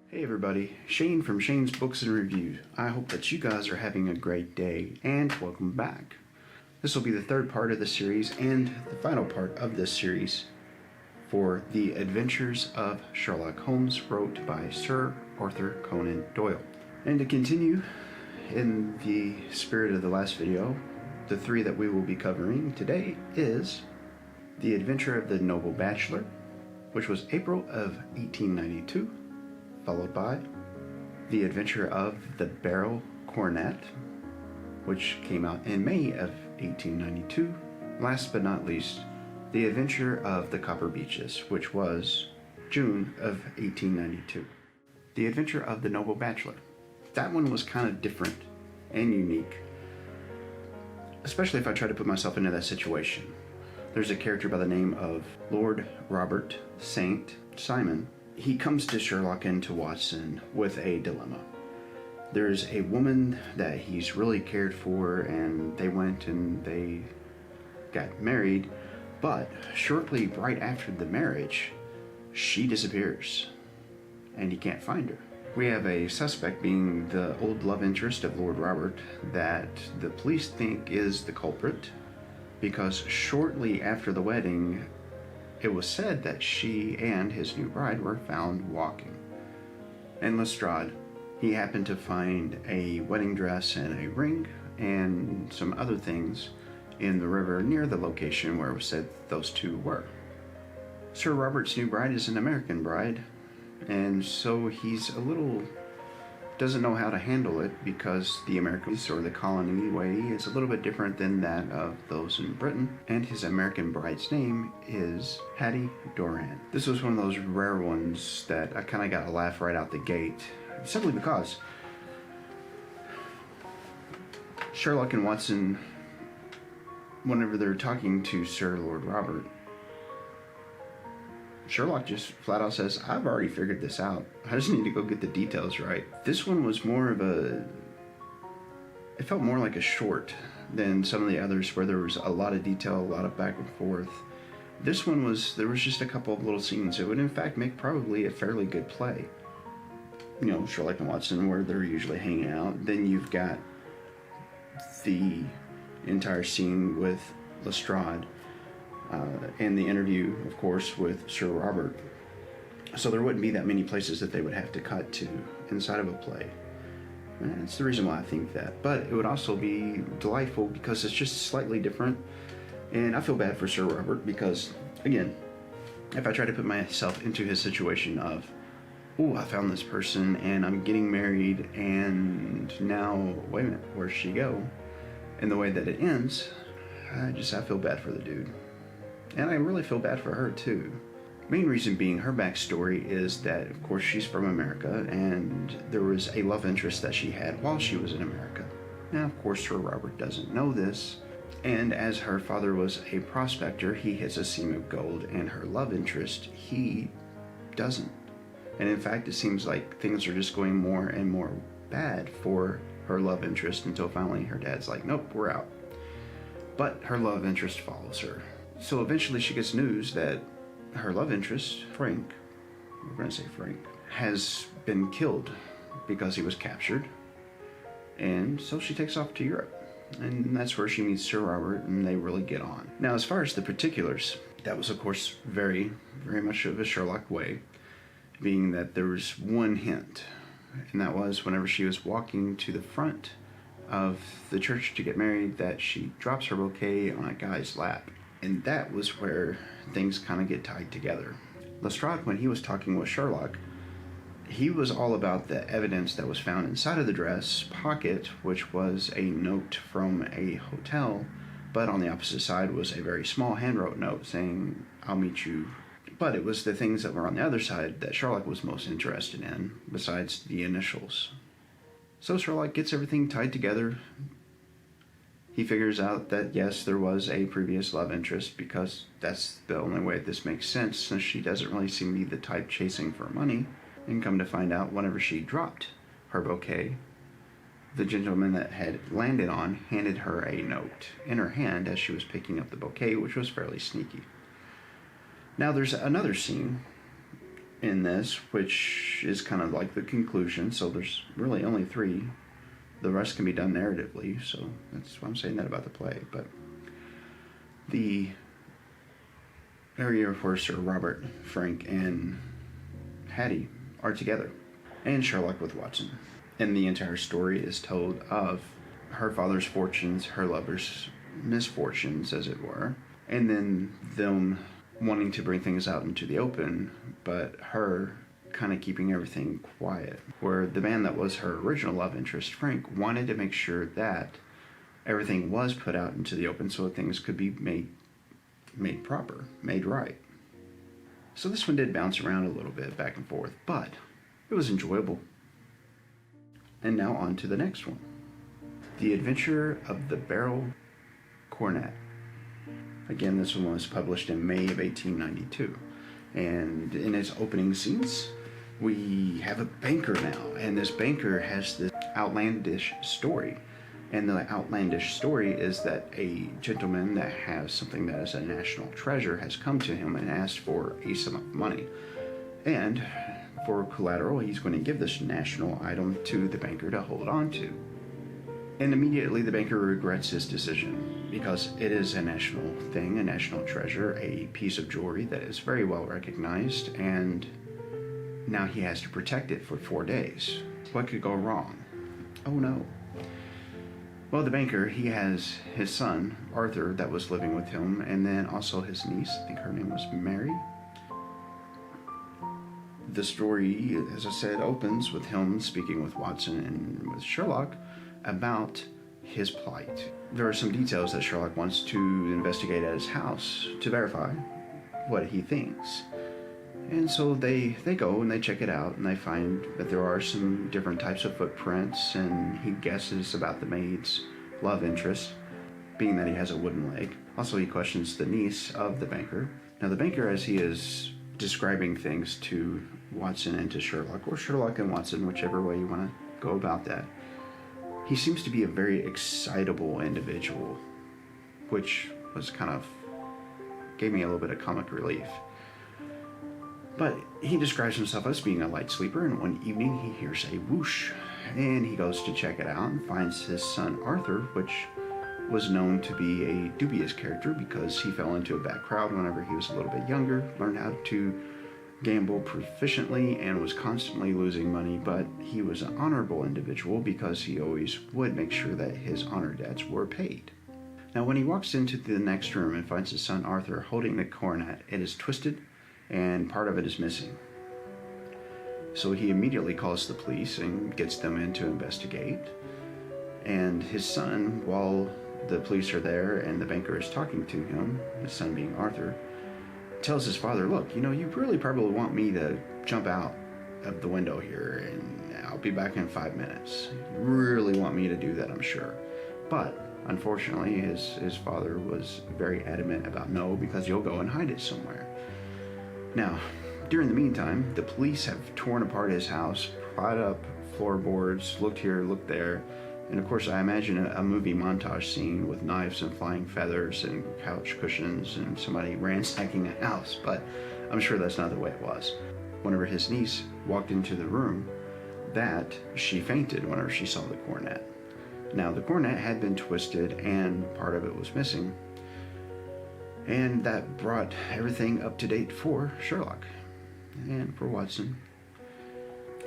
Hey everybody, Shane from Shane's Books and Reviews. I hope that you guys are having a great day, and welcome back. This will be the third part of the series and the final part of this series for The Adventures of Sherlock Holmes, wrote by Sir Arthur Conan Doyle. And to continue in the spirit of the last video, the three that we will be covering today is The Adventure of the Noble Bachelor, which was April of 1892, followed by The Adventure of the Beryl, Coronet, which came out in May of 1892. Last but not least, The Adventure of the Copper Beeches, which was June of 1892. The Adventure of the Noble Bachelor. That one was kind of different and unique, especially if I try to put myself into that situation. There's a character by the name of Lord Robert St. Simon. He comes to Sherlock and to Watson with a dilemma. There's a woman that he's really cared for, and they went and they got married, but shortly right after the marriage, she disappears, and he can't find her. We have a suspect being the old love interest of Lord Robert that the police think is the culprit, because shortly after the wedding, it was said that she and his new bride were found walking. And Lestrade, he happened to find a wedding dress and a ring and some other things in the river near the location where it was said those two were. Sir Robert's new bride is an American bride, and so he's a little doesn't know how to handle it, because the Americans, or the colony way, is a little bit different than that of those in Britain, and his American bride's name is Hattie Doran. This was one of those rare ones that I kind of got a laugh right out the gate, simply because Sherlock and Watson, whenever they're talking to Sir Lord Robert, Sherlock just flat out says, I've already figured this out. I just need to go get the details right. This one was more of a... It felt more like a short than some of the others where there was a lot of detail, a lot of back and forth. This one there was just a couple of little scenes. It would in fact make probably a fairly good play. You know, Sherlock and Watson, where they're usually hanging out. Then you've got the entire scene with Lestrade. And the interview, of course, with Sir Robert. So there wouldn't be that many places that they would have to cut to inside of a play. And that's the reason why I think that. But it would also be delightful because it's just slightly different. And I feel bad for Sir Robert because, again, if I try to put myself into his situation of, oh, I found this person and I'm getting married and now, wait a minute, where'd she go? And the way that it ends, I feel bad for the dude. And I really feel bad for her too. Main reason being her backstory is that, of course, she's from America, and there was a love interest that she had while she was in America. Now, of course, Sir Robert doesn't know this, and as her father was a prospector, he hits a seam of gold, and her love interest, he doesn't. And in fact, it seems like things are just going more and more bad for her love interest until finally her dad's like, nope, we're out. But her love interest follows her. So eventually she gets news that her love interest, Frank, we're going to say Frank, has been killed because he was captured. And so she takes off to Europe. And that's where she meets Sir Robert, and they really get on. Now, as far as the particulars, that was, of course, very, very much of a Sherlock way, being that there was one hint, and that was whenever she was walking to the front of the church to get married, that she drops her bouquet on a guy's lap. And that was where things kind of get tied together. Lestrade, when he was talking with Sherlock, he was all about the evidence that was found inside of the dress pocket, which was a note from a hotel, but on the opposite side was a very small handwrote note saying, I'll meet you. But it was the things that were on the other side that Sherlock was most interested in, besides the initials. So Sherlock gets everything tied together. He figures out that, yes, there was a previous love interest, because that's the only way this makes sense, since she doesn't really seem to be the type chasing for money. And come to find out, whenever she dropped her bouquet, the gentleman that had landed on handed her a note in her hand as she was picking up the bouquet, which was fairly sneaky. Now there's another scene in this, which is kind of like the conclusion. So there's really only three. The rest can be done narratively, so that's why I'm saying that about the play. But the area where Sir Robert, Frank, and Hattie are together, and Sherlock with Watson. And the entire story is told of her father's fortunes, her lover's misfortunes, as it were, and then them wanting to bring things out into the open, but her kind of keeping everything quiet. Where the man that was her original love interest, Frank, wanted to make sure that everything was put out into the open so that things could be made proper, made right. So this one did bounce around a little bit back and forth, but it was enjoyable. And now on to the next one. The Adventure of the Beryl, Coronet. Again, this one was published in May of 1892. And in its opening scenes, we have a banker now. And this banker has this outlandish story. And the outlandish story is that a gentleman that has something that is a national treasure has come to him and asked for a sum of money. And for collateral, he's going to give this national item to the banker to hold on to. And immediately the banker regrets his decision because it is a national thing, a national treasure, a piece of jewelry that is very well recognized, and now he has to protect it for 4 days. What could go wrong? Oh no. Well, the banker, he has his son, Arthur, that was living with him, and then also his niece, I think her name was Mary. The story, as I said, opens with him speaking with Watson and with Sherlock about his plight. There are some details that Sherlock wants to investigate at his house to verify what he thinks. And so they go and they check it out, and they find that there are some different types of footprints, and he guesses about the maid's love interest, being that he has a wooden leg. Also, he questions the niece of the banker. Now, the banker, as he is describing things to Watson and to Sherlock, or Sherlock and Watson, whichever way you want to go about that, he seems to be a very excitable individual, which was kind of gave me a little bit of comic relief. But he describes himself as being a light sleeper, and one evening he hears a whoosh, and he goes to check it out and finds his son Arthur, which was known to be a dubious character because he fell into a bad crowd whenever he was a little bit younger, learned how to gamble proficiently, and was constantly losing money, but he was an honorable individual because he always would make sure that his honor debts were paid. Now, when he walks into the next room and finds his son Arthur holding the coronet, it is twisted and part of it is missing. So he immediately calls the police and gets them in to investigate. And his son, while the police are there and the banker is talking to him, his son being Arthur, tells his father, look, you really probably want me to jump out of the window here and I'll be back in 5 minutes. You really want me to do that, I'm sure. But unfortunately, his father was very adamant about no, because you'll go and hide it somewhere. Now, during the meantime, the police have torn apart his house, pried up floorboards, looked here, looked there, and of course I imagine a movie montage scene with knives and flying feathers and couch cushions and somebody ransacking a house, but I'm sure that's not the way it was. Whenever his niece walked into the room, that she fainted whenever she saw the coronet. Now, the coronet had been twisted and part of it was missing, and that brought everything up to date for Sherlock and for Watson.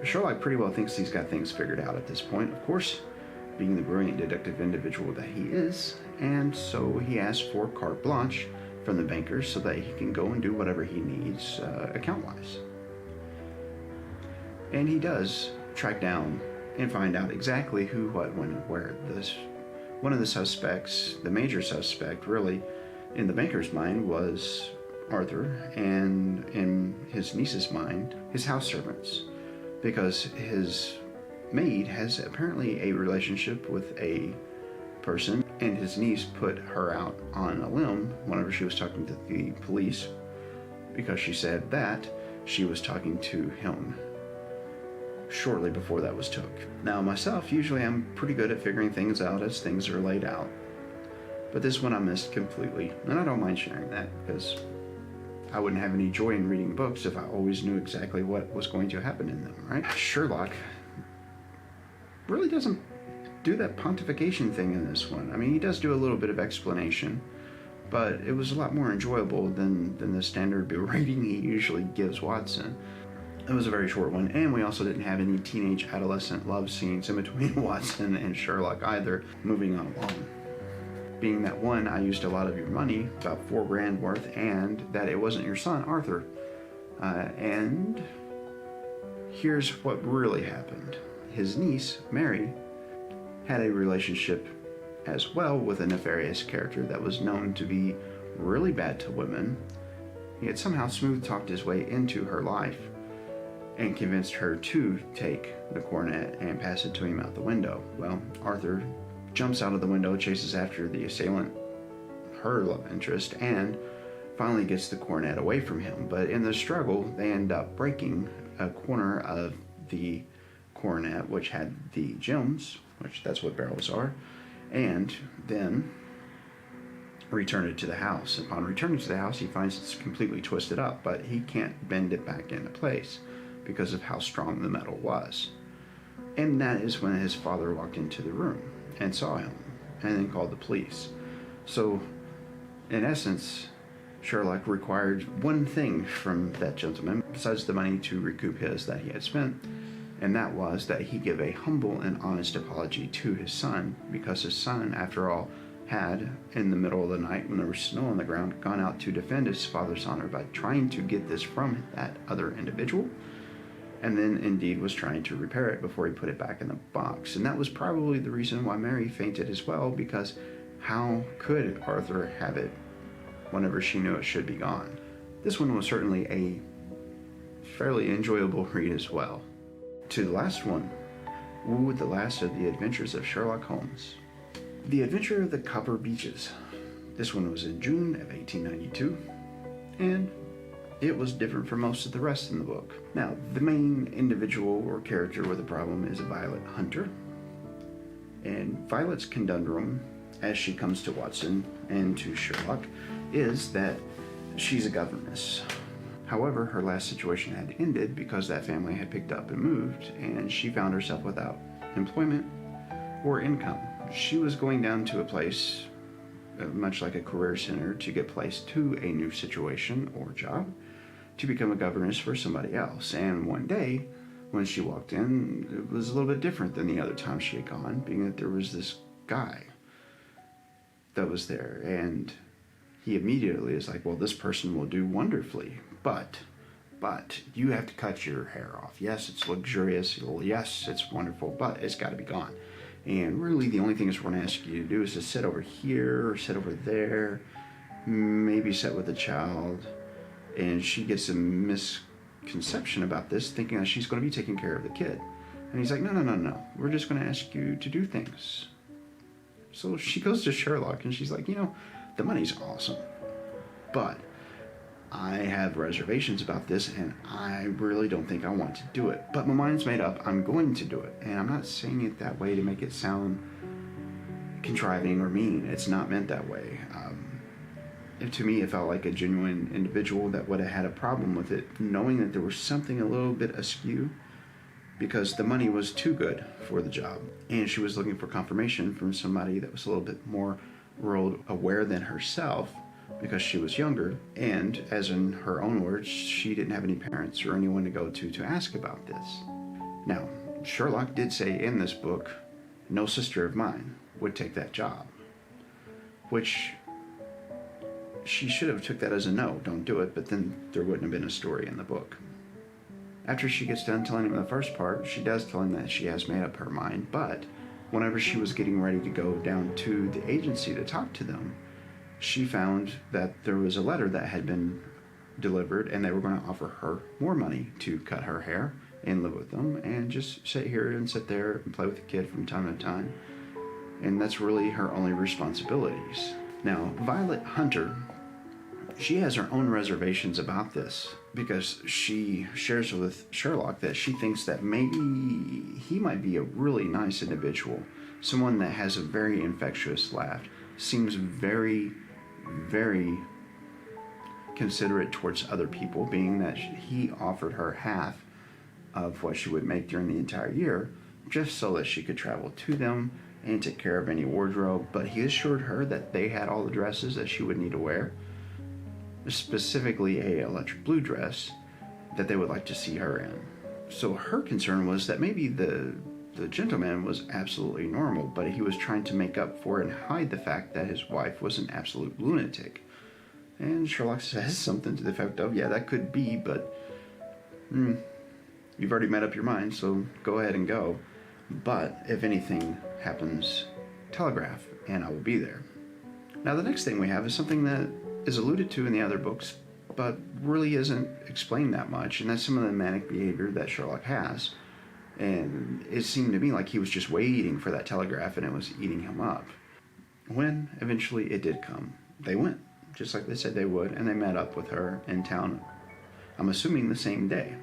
Sherlock pretty well thinks he's got things figured out at this point, of course, being the brilliant deductive individual that he is, and so he asks for carte blanche from the banker so that he can go and do whatever he needs account-wise. And he does track down and find out exactly who, what, when, and where. One of the suspects, the major suspect really, in the banker's mind was Arthur, and in his niece's mind, his house servants, because his maid has apparently a relationship with a person, and his niece put her out on a limb whenever she was talking to the police, because she said that she was talking to him shortly before that was took. Now, myself, usually I'm pretty good at figuring things out as things are laid out, but this one I missed completely, and I don't mind sharing that because I wouldn't have any joy in reading books if I always knew exactly what was going to happen in them, right? Sherlock really doesn't do that pontification thing in this one. I mean, he does do a little bit of explanation, but it was a lot more enjoyable than the standard berating he usually gives Watson. It was a very short one, and we also didn't have any teenage adolescent love scenes in between Watson and Sherlock either. Moving on along. Being that one, I used a lot of your money, about $4,000 worth, and that it wasn't your son, Arthur. And here's what really happened. His niece, Mary, had a relationship as well with a nefarious character that was known to be really bad to women. He had somehow smooth-talked his way into her life and convinced her to take the coronet and pass it to him out the window. Well, Arthur jumps out of the window, chases after the assailant, her love interest, and finally gets the coronet away from him. But in the struggle, they end up breaking a corner of the coronet, which had the gems, which that's what barrels are, and then return it to the house. Upon returning to the house, he finds it's completely twisted up, but he can't bend it back into place because of how strong the metal was. And that is when his father walked into the room and saw him, and then called the police. So, in essence, Sherlock required one thing from that gentleman, besides the money to recoup his that he had spent, and that was that he give a humble and honest apology to his son, because his son, after all, had, in the middle of the night when there was snow on the ground, gone out to defend his father's honor by trying to get this from that other individual, and then indeed was trying to repair it before he put it back in the box. And that was probably the reason why Mary fainted as well, because how could Arthur have it whenever she knew it should be gone? This one was certainly a fairly enjoyable read as well. To the last one, woo, the last of the adventures of Sherlock Holmes. The Adventure of the Copper Beeches. This one was in June of 1892, and it was different from most of the rest in the book. Now, the main individual or character with a problem is Violet Hunter. And Violet's conundrum, as she comes to Watson and to Sherlock, is that she's a governess. However, her last situation had ended because that family had picked up and moved, and she found herself without employment or income. She was going down to a place, much like a career center, to get placed to a new situation or job, to become a governess for somebody else. And one day, when she walked in, it was a little bit different than the other time she had gone, being that there was this guy that was there, and he immediately is like, well, this person will do wonderfully, but you have to cut your hair off. Yes, it's luxurious. Yes, it's wonderful, but it's got to be gone. And really, the only thing we're going to ask you to do is to sit over here or sit over there, maybe sit with the child. And she gets a misconception about this, thinking that she's going to be taking care of the kid. And he's like, no. We're just going to ask you to do things. So she goes to Sherlock, and she's like, the money's awesome, but I have reservations about this, and I really don't think I want to do it. But my mind's made up. I'm going to do it. And I'm not saying it that way to make it sound contriving or mean. It's not meant that way. To me, it felt like a genuine individual that would have had a problem with it, knowing that there was something a little bit askew, because the money was too good for the job. And she was looking for confirmation from somebody that was a little bit more world aware than herself, because she was younger, and as in her own words, she didn't have any parents or anyone to go to ask about this. Now, Sherlock did say in this book, no sister of mine would take that job, which she should have took that as a no, don't do it, but then there wouldn't have been a story in the book. After she gets done telling him the first part, she does tell him that she has made up her mind, but whenever she was getting ready to go down to the agency to talk to them, she found that there was a letter that had been delivered, and they were going to offer her more money to cut her hair and live with them and just sit here and sit there and play with the kid from time to time. And that's really her only responsibilities. Now, Violet Hunter, she has her own reservations about this, because she shares with Sherlock that she thinks that maybe he might be a really nice individual, someone that has a very infectious laugh, seems very, very considerate towards other people, being that he offered her half of what she would make during the entire year, just so that she could travel to them and take care of any wardrobe. But he assured her that they had all the dresses that she would need to wear, specifically a electric blue dress that they would like to see her in. So her concern was that maybe the gentleman was absolutely normal, but he was trying to make up for and hide the fact that his wife was an absolute lunatic. And Sherlock says something to the effect of, yeah, that could be, but you've already made up your mind, so go ahead and go. But if anything happens, telegraph, and I will be there. Now, the next thing we have is something that is alluded to in the other books, but really isn't explained that much, and that's some of the manic behavior that Sherlock has. And it seemed to me like he was just waiting for that telegraph, and it was eating him up. When eventually it did come, they went, just like they said they would, and they met up with her in town, I'm assuming the same day.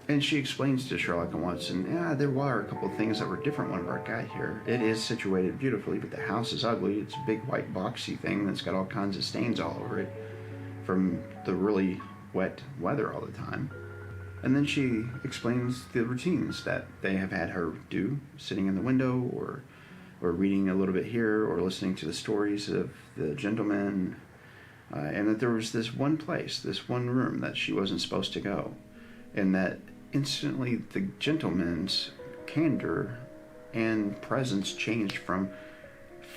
And she explains to Sherlock and Watson, yeah, there were a couple of things that were different when I got here. It is situated beautifully, but the house is ugly. It's a big white boxy thing that's got all kinds of stains all over it from the really wet weather all the time. And then she explains the routines that they have had her do, sitting in the window or reading a little bit here or listening to the stories of the gentleman, and that there was this one place, this one room that she wasn't supposed to go, and that instantly the gentleman's candor and presence changed from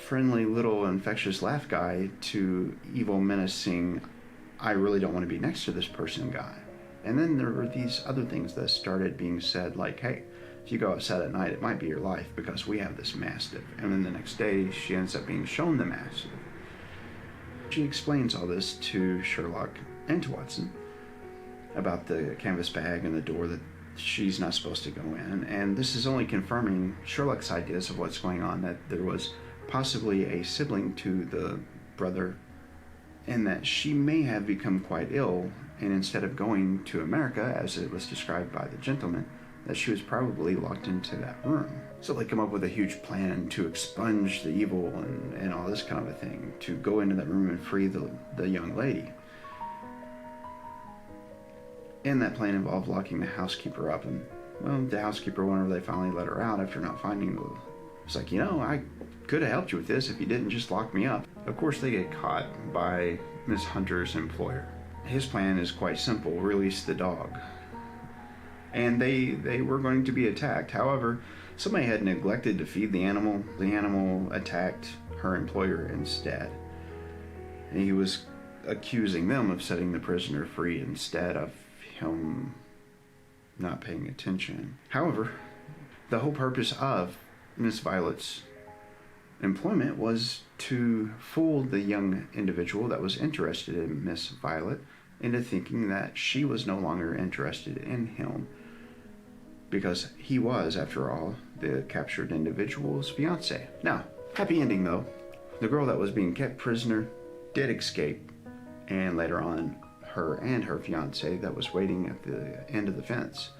friendly little infectious laugh guy to evil menacing, I really don't want to be next to this person guy. And then there were these other things that started being said, like, hey, if you go outside at night, it might be your life because we have this mastiff. And then the next day she ends up being shown the mastiff. She explains all this to Sherlock and to Watson about the canvas bag and the door that she's not supposed to go in. And this is only confirming Sherlock's ideas of what's going on, that there was possibly a sibling to the brother, and that she may have become quite ill, and instead of going to America, as it was described by the gentleman, that she was probably locked into that room. So they come up with a huge plan to expunge the evil and all this kind of a thing, to go into that room and free the young lady. And that plan involved locking the housekeeper up, and, well, the housekeeper, whenever they finally let her out after not finding the... It's like, I could have helped you with this if you didn't just lock me up. Of course, they get caught by Miss Hunter's employer. His plan is quite simple: release the dog. And they were going to be attacked. However, somebody had neglected to feed the animal. The animal attacked her employer instead. And he was accusing them of setting the prisoner free instead of him not paying attention. However, the whole purpose of Miss Violet's employment was to fool the young individual that was interested in Miss Violet into thinking that she was no longer interested in him, because he was, after all, the captured individual's fiance. Now, happy ending though. The girl that was being kept prisoner did escape, and later on, her and her fiance that was waiting at the end of the fence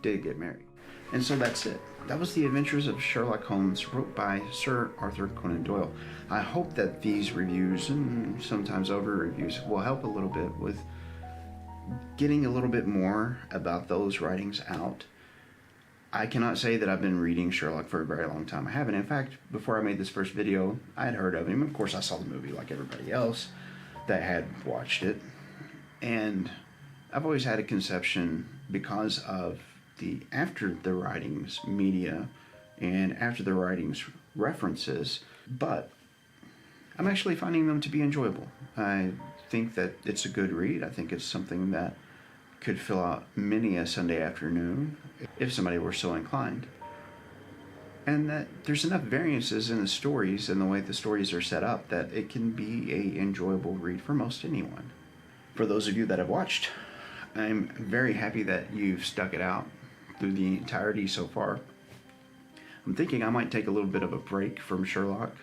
did get married. And so that's it. That was The Adventures of Sherlock Holmes, wrote by Sir Arthur Conan Doyle. I hope that these reviews, and sometimes over reviews, will help a little bit with getting a little bit more about those writings out. I cannot say that I've been reading Sherlock for a very long time. I haven't. In fact, before I made this first video, I had heard of him. Of course, I saw the movie like everybody else that had watched it. And I've always had a conception, because of the after the writings media and after the writings references, but I'm actually finding them to be enjoyable. I think that it's a good read. I think it's something that could fill out many a Sunday afternoon if somebody were so inclined. And that there's enough variances in the stories and the way the stories are set up that it can be a enjoyable read for most anyone. For those of you that have watched, I'm very happy that you've stuck it out through the entirety so far. I'm thinking I might take a little bit of a break from Sherlock.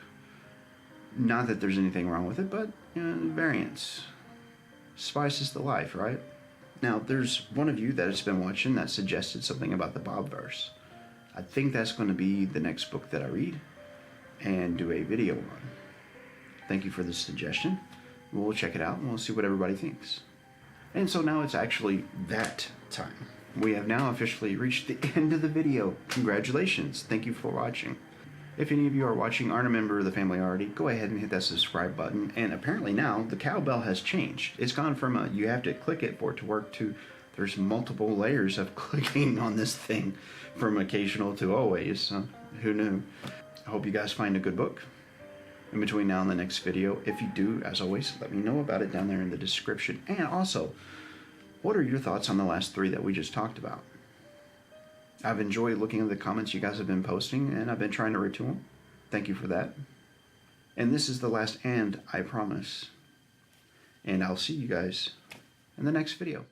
Not that there's anything wrong with it, but variance spices the life, right? Now, there's one of you that has been watching that suggested something about the Bobverse. I think that's going to be the next book that I read and do a video on. Thank you for the suggestion. We'll check it out and we'll see what everybody thinks. And so now it's actually that time. We have now officially reached the end of the video. Congratulations. Thank you for watching. If any of you are watching aren't a member of the family already, go ahead and hit that subscribe button. And apparently now the cowbell has changed. It's gone from you have to click it for it to work to there's multiple layers of clicking on this thing, from occasional to always. Who knew? I hope you guys find a good book in between now and the next video. If you do, as always, let me know about it down there in the description. And also, what are your thoughts on the last 3 that we just talked about? I've enjoyed looking at the comments you guys have been posting, and I've been trying to read to them. Thank you for that. And this is the last and, I promise. And I'll see you guys in the next video.